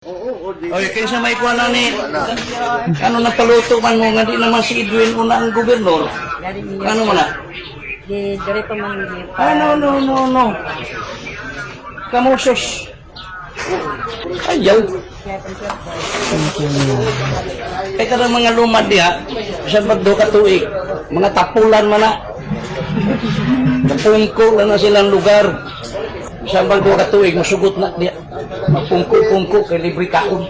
Oy, kaysa may kuha na ni, ano napaluto man mo, nga di naman si Edwin una ang gobernador. Ano mo na? Di dari pa man ni. No. Kamusos. Ayaw. Kaya ka ng mga lumad diha, sa magdo ka tuig, mga tapulan man na. Napungko lang na silang lugar. Sa magdo ka tuig, masugot na diha. Mapungko-pungko, kay libre kaon.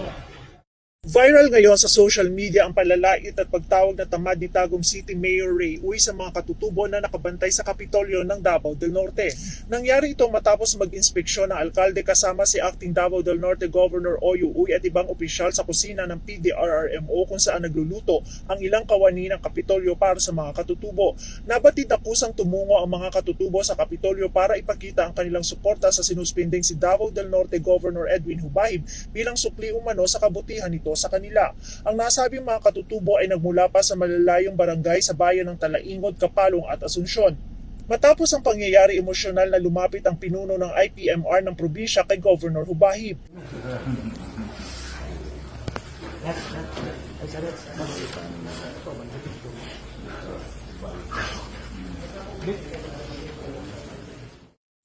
Viral ngayon sa social media ang palalait at pagtawag na tamad ni Tagum City Mayor Ray Uy sa mga katutubo na nakabantay sa Kapitolyo ng Davao del Norte. Nangyari ito matapos mag-inspeksyon ng alkalde kasama si Acting Davao del Norte Governor Oyo Uy at ibang opisyal sa kusina ng PDRRMO kung saan nagluluto ang ilang kawani ng Kapitolyo para sa mga katutubo. Nabatid na kusang tumungo ang mga katutubo sa Kapitolyo para ipakita ang kanilang suporta sa sinuspinding si Davao del Norte Governor Edwin Hubahib bilang supli umano sa kabutihan nito sa kanila. Ang nasabing mga katutubo ay nagmula pa sa malalayong barangay sa bayan ng Talaingod, Kapalong at Asunsyon. Matapos ang pangyayari, emosyonal na lumapit ang pinuno ng IPMR ng probinsya kay Governor Hubahib.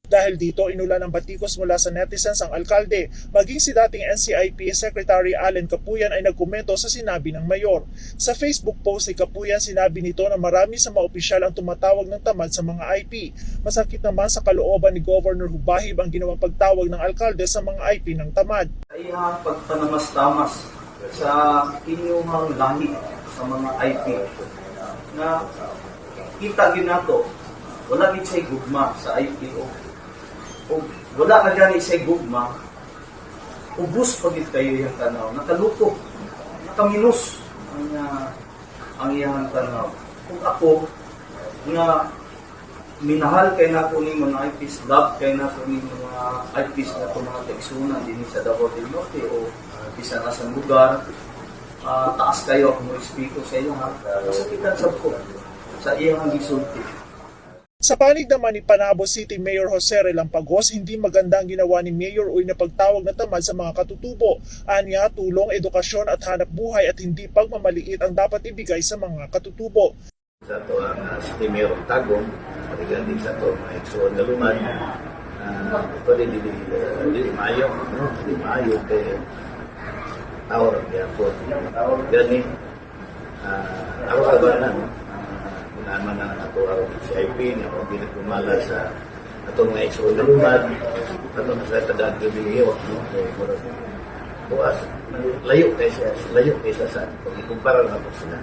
Dahil dito, inulan ng batikos mula sa netizens ang alkalde. Maging si dating NCIP Secretary Allen Capuyan ay nagkomento sa sinabi ng mayor. Sa Facebook post ni Capuyan, sinabi nito na marami sa mga opisyal ang tumatawag ng tamad sa mga IP. Masakit naman sa kalooban ni Governor Hubahib ang ginawang pagtawag ng alkalde sa mga IP ng tamad. Ay pagpanamas-tamas sa inyong lahi sa mga IP na kita ginato wala gid say gugma sa IPO. O wala na gani say gugma, ubus pagit kayo yung tanaw, nakaluto, nakaminos ang iyang tanaw. Kung ako nga minahal kay nako ni mga IPs, love kay nako ni mga IPs na ito mga teksunan din sa Davao del Norte o isa na sa lugar, taas kayo kung respeto sa iyo ha. Masakitan sa ko sa iyang gisulti. Sa panig naman ni Panabo City Mayor Jose Relampagos, hindi maganda ang ginawa ni Mayor Uy na pagtawag na tamad sa mga katutubo. Anya, tulong, edukasyon at hanap buhay at hindi pagmamaliit ang dapat ibigay sa mga katutubo. Sa ito ang City Mayor Tagum, pagiging din sa ito, maiksuan na luman. Ito din, hindi maayo kay tawar ang gapon. Gani, ako kabanan, naman ang ato ang CIP na kung ginagumala sa atong mga iksuan na luman, atong sa tadaan kabiliyo, bukas, layo kaysa sa pag-ikumpara na po sila.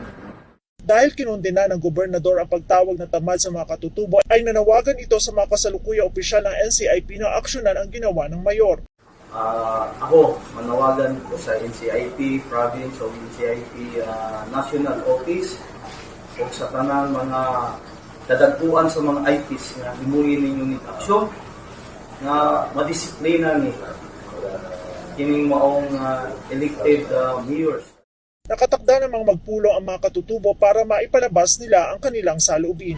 Dahil kinundena ng gobernador ang pagtawag na tamad sa mga katutubo, ay nanawagan ito sa mga kasalukuyang opisyal ng NCIP na aksyonan ang ginawa ng mayor. Ako, manawagan ko sa NCIP Province o NCIP National Office o sa tanang mga kadagpuan sa mga IPs na himuyin ninyo ni aksyon na madisiplina ni kining maong elected mayors. Nakatakda namang magpulong ang mga katutubo para maipalabas nila ang kanilang saloobin.